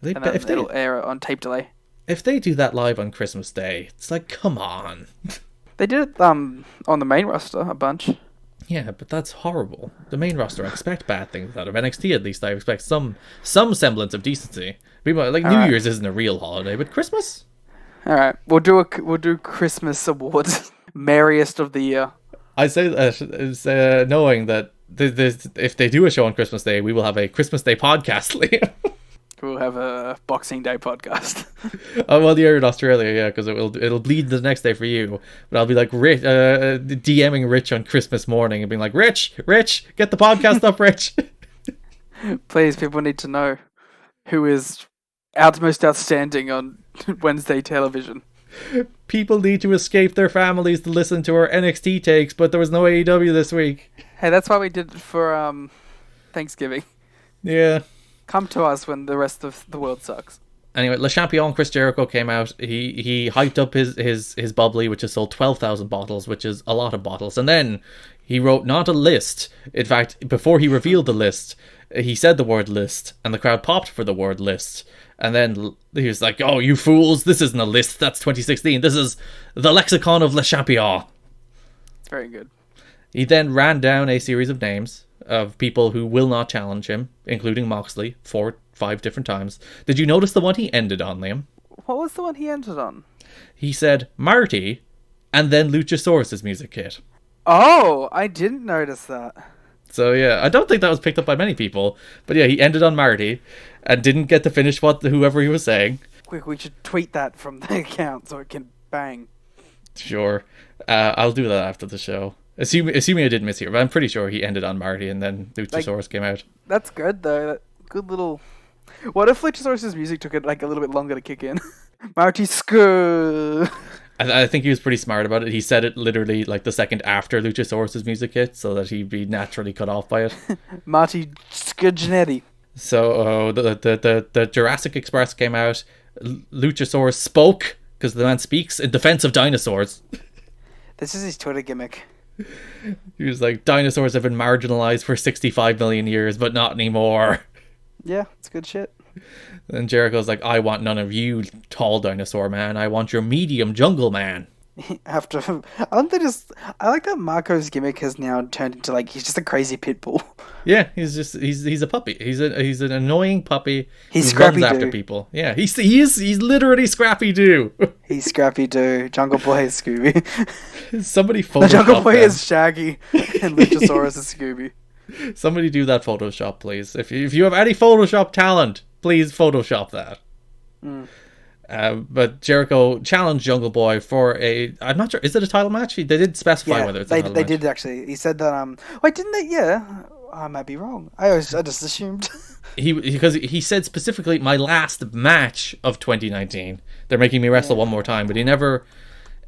It'll air on tape delay. If they do that live on Christmas Day, it's like, come on. They did it on the main roster a bunch. Yeah, but that's horrible. The main roster, I expect bad things out of NXT. At least I expect some semblance of decency. People like New Year's isn't a real holiday, but Christmas. All right, we'll do Christmas awards. Merriest of the year. I say that is knowing that if they do a show on Christmas Day, we will have a Christmas Day podcast, Liam. We'll have a Boxing Day podcast. Oh well, you're in Australia, yeah, because it'll bleed the next day for you. But I'll be like DMing Rich on Christmas morning and being like, Rich, get the podcast up, Rich. Please, people need to know who is most outstanding on Wednesday television. People need to escape their families to listen to our NXT takes, but there was no AEW this week. Hey, that's why we did it for Thanksgiving. Yeah. Come to us when the rest of the world sucks. Anyway, Le Champion Chris Jericho came out. He hyped up his bubbly, which has sold 12,000 bottles, which is a lot of bottles. And then he wrote not a list. In fact, before he revealed the list, he said the word list, and the crowd popped for the word list. And then he was like, "Oh, you fools! This isn't a list. That's 2016. This is the lexicon of Le Champion." Very good. He then ran down a series of names of people who will not challenge him, including Moxley, 4-5 different times. Did you notice the one he ended on, Liam? What was the one he ended on? He said Marty, and then Luchasaurus' music hit. Oh, I didn't notice that. So yeah, I don't think that was picked up by many people. But yeah, he ended on Marty, and didn't get to finish whoever he was saying. Quick, we should tweet that from the account so it can bang. Sure. I'll do that after the show. Assuming I didn't mishear, but I'm pretty sure he ended on Marty and then Luchasaurus came out. That's good though. Good little. What if Luchasaurus' music took it like a little bit longer to kick in? Marty Skr. I think he was pretty smart about it. He said it literally like the second after Luchasaurus' music hit, so that he'd be naturally cut off by it. Marty Skr. So the Jurassic Express came out. Luchasaurus spoke because the man speaks in defense of dinosaurs. This is his Twitter gimmick. He was like, dinosaurs have been marginalized for 65 million years, but not anymore. Yeah, it's good shit. And Jericho's like, I want none of you, tall dinosaur man. I want your medium jungle man. I like that Marco's gimmick has now turned into like he's just a crazy pit bull. Yeah, he's a puppy. He's an annoying puppy. He's who Scrappy runs after Doo. People. Yeah, he's literally Scrappy Doo. He's Scrappy Doo. Jungle Boy is Scooby. Somebody The Photoshop Jungle Boy them. is Shaggy, and Luchasaurus is Scooby. Somebody do that Photoshop, please. If you have any Photoshop talent, please Photoshop that. But Jericho challenged Jungle Boy for I'm not sure, is it a title match? They did specify whether it's a title match. They did actually. He said that, wait, didn't they? Yeah. I might be wrong. I just assumed. Because he said specifically, my last match of 2019. They're making me wrestle one more time, but he never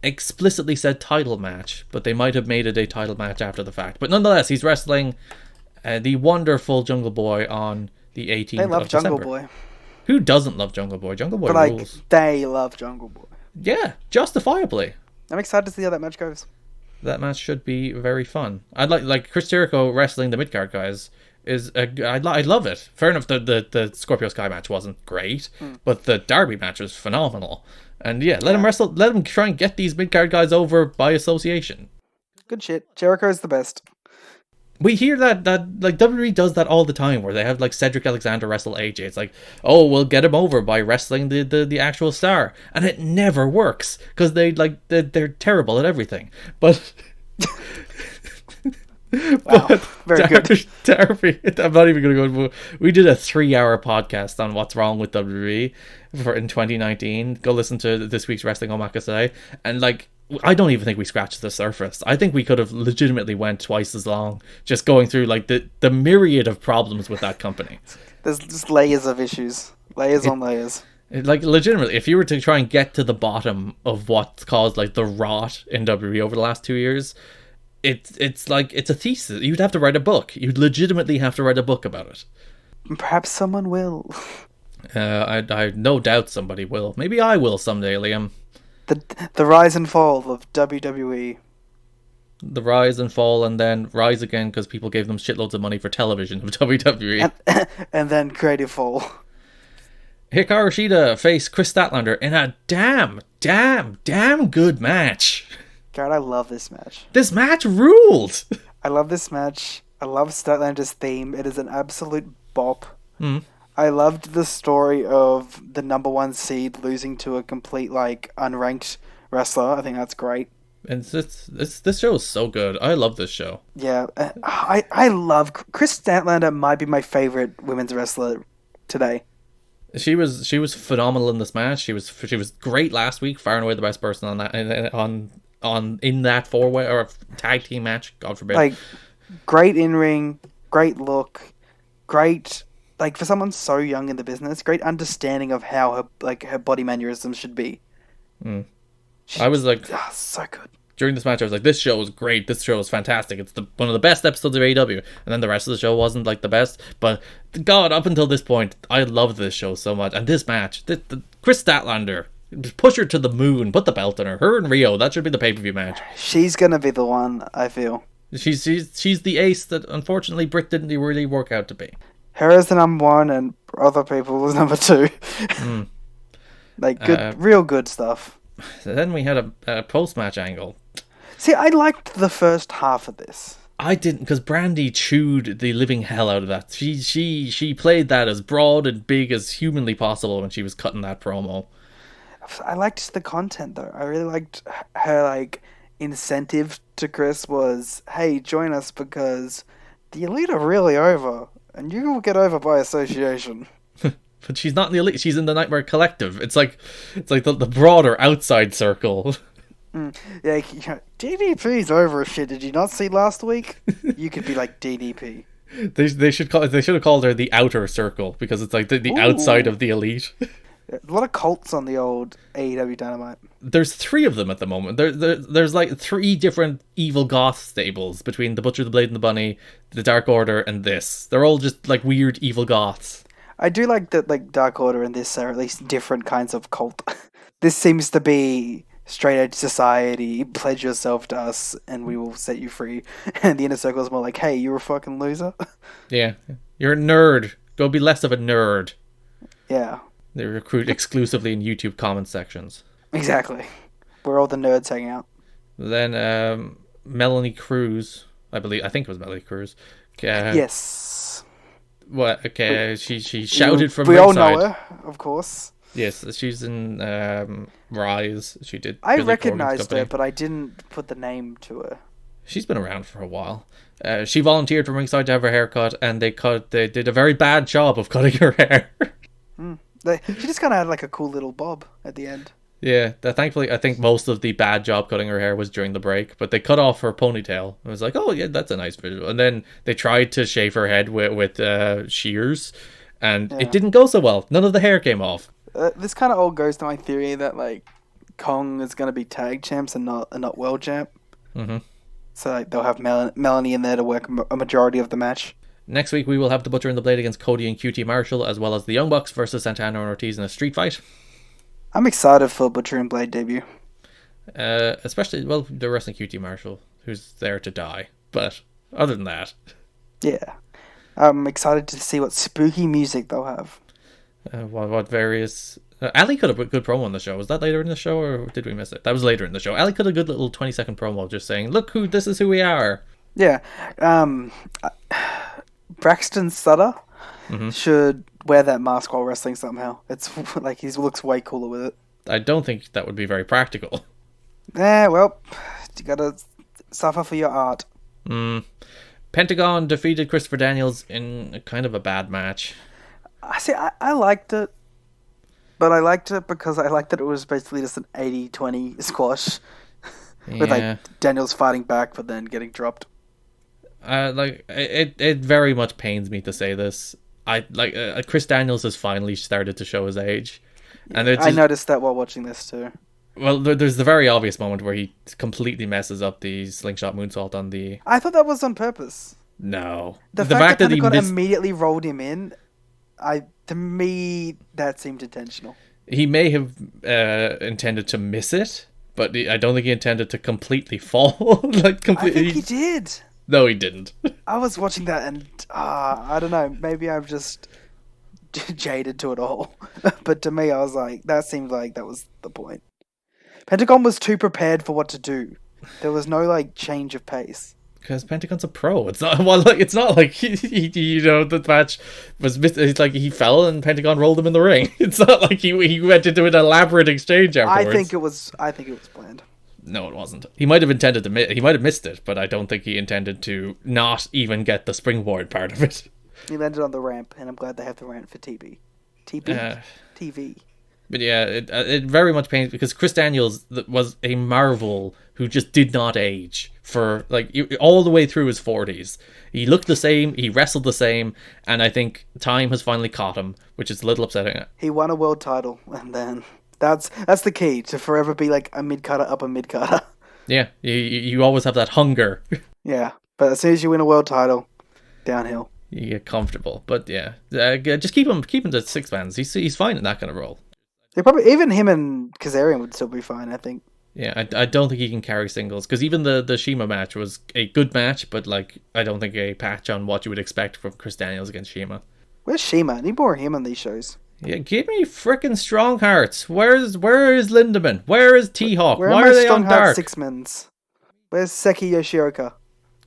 explicitly said title match, but they might have made it a title match after the fact. But nonetheless, he's wrestling the wonderful Jungle Boy on the 18th They love of Jungle December. Boy. Who doesn't love Jungle Boy? Jungle Boy But rules. they love Jungle Boy. Yeah, justifiably. I'm excited to see how that match goes. That match should be very fun. I'd like Chris Jericho wrestling the mid-card guys. I love it. Fair enough, the Scorpio Sky match wasn't great, but the Derby match was phenomenal. And yeah, let him wrestle. Let him try and get these mid-card guys over by association. Good shit. Jericho's the best. We hear that like WWE does that all the time, where they have like Cedric Alexander wrestle AJ. It's like, oh, we'll get him over by wrestling the actual star, and it never works because they're terrible at everything. But Wow, very good. Darby, I'm not even going to go. We did a 3-hour podcast on what's wrong with WWE in 2019. Go listen to this week's Wrestling Omakase, and like, I don't even think we scratched the surface. I think we could have legitimately went twice as long just going through like the myriad of problems with that company. There's just layers of issues. Layers on layers. Like, legitimately, if you were to try and get to the bottom of what's caused like the rot in WWE over the last 2 years, it's like it's a thesis. You'd have to write a book. You'd legitimately have to write a book about it. Perhaps someone will. I no doubt somebody will. Maybe I will someday, Liam. The rise and fall of WWE. The rise and fall, and then rise again because people gave them shitloads of money for television of WWE. And then creative fall. Hikaru Shida faced Chris Statlander in a damn good match. God, I love this match. This match ruled. I love this match. I love Statlander's theme. It is an absolute bop. Mm. I loved the story of the number one seed losing to a complete, like, unranked wrestler. I think that's great. And this show is so good. I love this show. Yeah, I love... Chris Statlander might be my favorite women's wrestler today. She was phenomenal in this match. She was great last week. Far and away the best person on that in that 4-way or tag team match. God forbid. Like, great in ring, great look, great, like, for someone so young in the business, great understanding of how her body mannerisms should be. I was like, so good. During this match, I was like, this show is great. This show is fantastic. It's one of the best episodes of AEW. And then the rest of the show wasn't like the best. But God, up until this point, I loved this show so much. And this match, the Chris Statlander, push her to the moon, put the belt on her. Her and Rio, that should be the pay-per-view match. She's gonna be the one, I feel. She's the ace that unfortunately Britt didn't really work out to be. Her is the number one, and other people is number two. Like, good, real good stuff. So then we had a post-match angle. See, I liked the first half of this. I didn't, because Brandy chewed the living hell out of that. She played that as broad and big as humanly possible when she was cutting that promo. I liked the content, though. I really liked her, like, incentive to Chris was, hey, join us because the Elite are really over, and you will get over by association. But she's not in the Elite, she's in the Nightmare Collective. It's like the broader outside circle. Yeah, DDP's over shit. Did you not see last week? You could be like DDP. They should have called her the outer circle, because it's like the outside of the Elite. A lot of cults on the old AEW Dynamite. There's 3 of them at the moment. There's like 3 different evil goth stables between the Butcher, the Blade, and the Bunny, the Dark Order, and this. They're all just like weird evil goths. I do like that, like, Dark Order and this are at least different kinds of cult. This seems to be straight edge society, pledge yourself to us and we will set you free. And the Inner Circle is more like, hey, you're a fucking loser. Yeah, you're a nerd. Go be less of a nerd. Yeah. They recruit exclusively in YouTube comment sections. Exactly. Where all the nerds hang out. Then Melanie Cruz, I think it was Melanie Cruz. Yes. What? Okay, she shouted from we ringside. all know her, of course. Yes, she's in Rise. She did. I Billy recognized Corgan's her, but I didn't put the name to her. She's been around for a while. She volunteered from ringside to have her hair cut, and they did a very bad job of cutting her hair. She just kind of had like a cool little bob at the end. Yeah, thankfully, I think most of the bad job cutting her hair was during the break, but they cut off her ponytail. I was like, oh yeah, that's a nice visual. And then they tried to shave her head with shears, and it didn't go so well. None of the hair came off. This kind of all goes to my theory that, like, Kong is going to be tag champs and not world champ. Mm-hmm. So, like, they'll have Melanie in there to work a majority of the match. Next week, we will have the Butcher and the Blade against Cody and QT Marshall, as well as the Young Bucks versus Santana and Ortiz in a street fight. I'm excited for Butcher and Blade debut. Especially, well, they're wrestling QT Marshall, who's there to die. But other than that... Yeah. I'm excited to see what spooky music they'll have. What various... Ali cut a good promo on the show. Was that later in the show, or did we miss it? That was later in the show. Ali cut a good little 20-second promo just saying, look, this is who we are. Yeah. Braxton Sutter should wear that mask while wrestling somehow. It's like he looks way cooler with it. I don't think that would be very practical. Well, you gotta suffer for your art. Pentagon defeated Christopher Daniels in a kind of a bad match. I liked it, but I liked it because I liked that it was basically just an 80-20 squash. With like Daniels fighting back but then getting dropped. It very much pains me to say this. Chris Daniels has finally started to show his age, and I noticed that while watching this too. Well, there's the very obvious moment where he completely messes up the slingshot moonsault on the. I thought that was on purpose. No, the fact that Pentagon immediately rolled him in, to me that seemed intentional. He may have intended to miss it, but I don't think he intended to completely fall. Completely. I think he did. No, he didn't. I was watching that and I don't know. Maybe I'm just jaded to it all. But to me, I was like, that seemed like that was the point. Pentagon was too prepared for what to do. There was no like change of pace. Because Pentagon's a pro. It's not it's not like the match was. It's like he fell and Pentagon rolled him in the ring. It's not like he went into an elaborate exchange afterwards. I think it was planned. No, it wasn't. He might have intended to. He might have missed it, but I don't think he intended to not even get the springboard part of it. He landed on the ramp, and I'm glad they have the ramp for TV. TV. But yeah, it very much pains because Chris Daniels was a marvel who just did not age for all the way through his 40s. He looked the same, he wrestled the same, and I think time has finally caught him, which is a little upsetting. He won a world title, and then that's the key to forever be like a mid-carder up a mid-carder. Yeah, you always have that hunger. Yeah, but as soon as you win a world title, downhill. You get comfortable, but yeah, just keep him to six mans. He's fine in that kind of role. Yeah, probably even him and Kazarian would still be fine, I think. Yeah, I don't think he can carry singles because even the Shima match was a good match, but I don't think a patch on what you would expect from Chris Daniels against Shima. Where's Shima? I need more of him on these shows. Yeah, give me frickin' Strong Hearts. Where is Lindemann? Where is T-Hawk? Where Why are are they Strong on Heart Dark? Six-mans? Where's Seki Yoshioka?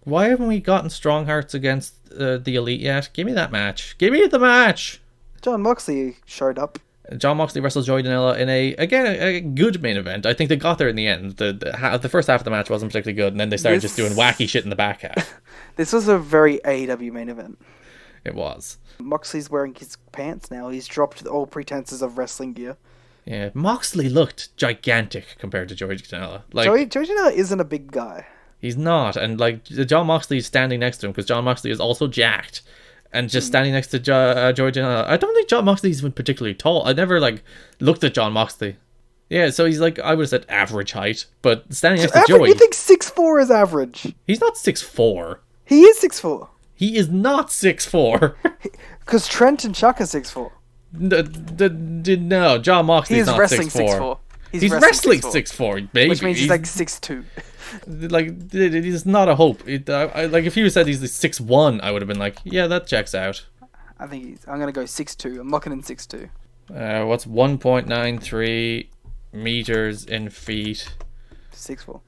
Why haven't we gotten Strong Hearts against the Elite yet? Give me that match. Give me the match. Jon Moxley showed up. Jon Moxley wrestled Joey Janela in a good main event. I think they got there in the end. The first half of the match wasn't particularly good, and then they started just doing wacky shit in the back half. This was a very AEW main event. It was. Moxley's wearing his pants now. He's dropped all pretenses of wrestling gear. Yeah, Moxley looked gigantic compared to Joey Janela. Joey Janela isn't a big guy. He's not, and Jon Moxley is standing next to him because Jon Moxley is also jacked. And just standing next to Joey Janela. I don't think Jon Moxley's even particularly tall. I never looked at Jon Moxley. Yeah, so he's I would have said average height, but standing next to Joey. You think 6'4" is average? He's not 6'4". He is 6'4". He is not 6'4". Because Trent and Chuck are 6'4". No, Jon Moxley's not 6'4". He's wrestling 6'4", baby. Which means he's 6'2". He's not a hope. If he said he's 6'1", I would have been like, yeah, that checks out. I'm gonna go 6'2". I'm locking in 6'2". What's 1.93 meters in feet? 6'4".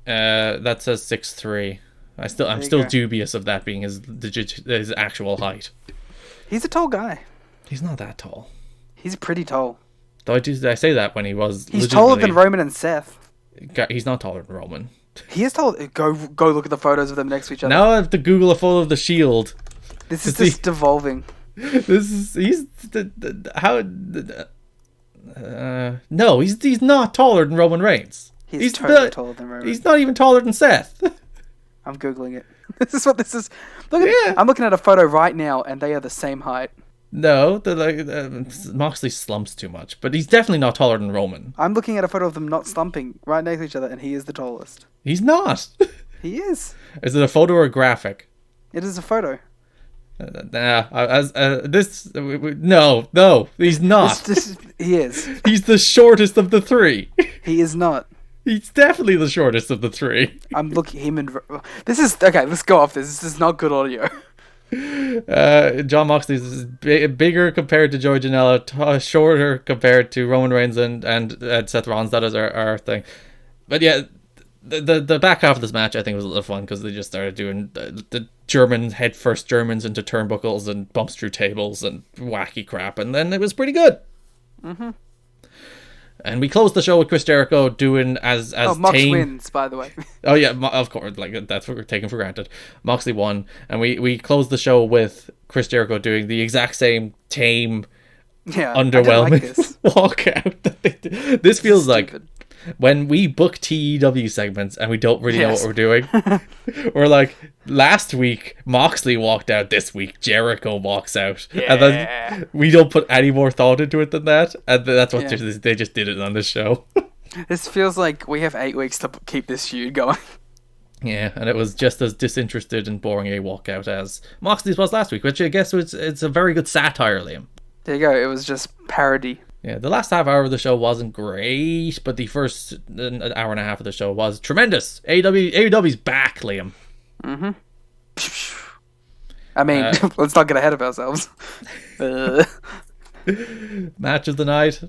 That says 6'3". I'm still dubious of that being his actual height. He's a tall guy. He's not that tall. He's pretty tall. Though I say that when he was. He's taller than Roman and Seth. He's not taller than Roman. He is tall. Go look at the photos of them next to each other. Now I have to Google a photo of the Shield. This is just devolving. No, he's not taller than Roman Reigns. He's totally taller than Roman. He's not even taller than Seth. I'm Googling it. This is what this is. I'm looking at a photo right now, and they are the same height. No, Moxley slumps too much, but he's definitely not taller than Roman. I'm looking at a photo of them not slumping right next to each other, and he is the tallest. He's not. He is. Is it a photo or a graphic? It is a photo. No, he's not. He is. He's the shortest of the three. He is not. He's definitely the shortest of the three. I'm looking him and this is okay. Let's go off this. This is not good audio. Jon Moxley is bigger compared to Joey Janela, shorter compared to Roman Reigns and Seth Rollins. That is our thing. But yeah, the back half of this match I think was a little fun because they just started doing the German headfirst Germans into turnbuckles and bumps through tables and wacky crap, and then it was pretty good. Mm-hmm. And we closed the show with Chris Jericho doing as Mox wins, by the way. Oh yeah, of course, that's what we're taking for granted. Moxley won, and we closed the show with Chris Jericho doing the exact same tame, underwhelming walkout. This feels like when we book TEW segments and we don't really know what we're doing. We're like, last week Moxley walked out, this week Jericho walks out, and then we don't put any more thought into it than that, and that's what they just did it on this show. This feels like we have 8 weeks to keep this feud going. Yeah, and it was just as disinterested and boring a walkout as Moxley's was last week, which I guess it's a very good satire, Liam. There you go, it was just parody. Yeah, the last half hour of the show wasn't great, but the first hour and a half of the show was tremendous. AEW's back, Liam. Mm-hmm. I mean, let's not get ahead of ourselves. Match of the night.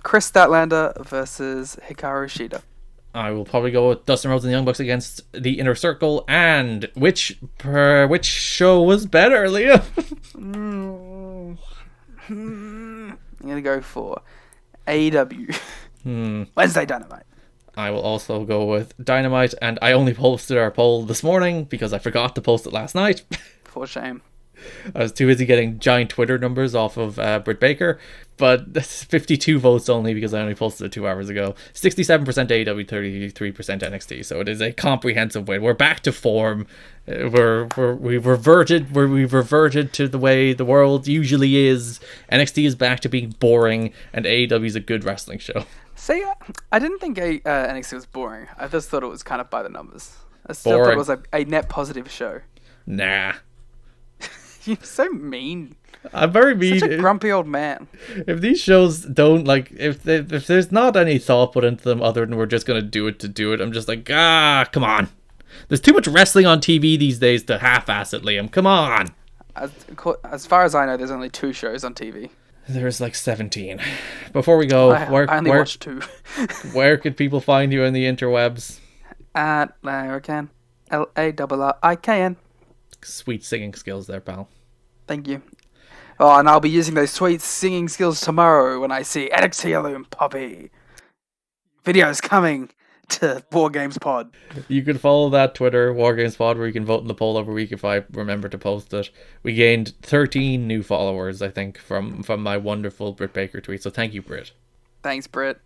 Chris Statlander versus Hikaru Shida. I will probably go with Dustin Rhodes and the Young Bucks against the Inner Circle. And which show was better, Liam? I'm gonna go for AEW Wednesday Dynamite. I will also go with Dynamite, and I only posted our poll this morning because I forgot to post it last night. For shame. I was too busy getting giant Twitter numbers off of Britt Baker, but that's 52 votes only because I only posted it 2 hours ago. 67% AEW, 33% NXT, so it is a comprehensive win. We're back to form. We've reverted to the way the world usually is. NXT is back to being boring, and AEW is a good wrestling show. See, I didn't think NXT was boring. I just thought it was kind of by the numbers. I still thought it was a net positive show. Nah. You're so mean. I'm very mean. Such a grumpy old man. If these shows don't, like, if there's not any thought put into them other than we're just going to do it to do it, I'm just like, come on. There's too much wrestling on TV these days to half-ass it, Liam. Come on. As far as I know, there's only 2 shows on TV. There's like 17. Before we go, I only watched 2. Where could people find you in the interwebs? At Larrican. LARRIKN. Sweet singing skills there, pal. Thank you. Oh, and I'll be using those sweet singing skills tomorrow when I see NXT Loom Poppy. Videos coming to War Games Pod. You can follow that Twitter, War Games Pod, where you can vote in the poll every week if I remember to post it. We gained 13 new followers, I think, from my wonderful Britt Baker tweet. So thank you, Britt. Thanks, Britt.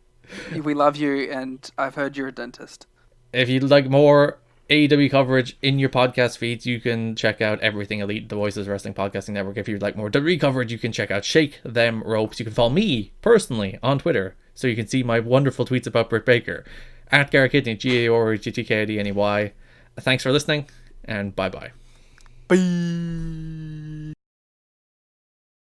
We love you, and I've heard you're a dentist. If you'd like more AEW coverage in your podcast feeds, you can check out Everything Elite, the Voices Wrestling Podcasting Network. If you'd like more WWE coverage, you can check out Shake Them Ropes. You can follow me personally on Twitter, so you can see my wonderful tweets about Britt Baker. At Garrett Kidney, GARETTKIDNEY. Thanks for listening, and bye-bye. Bye.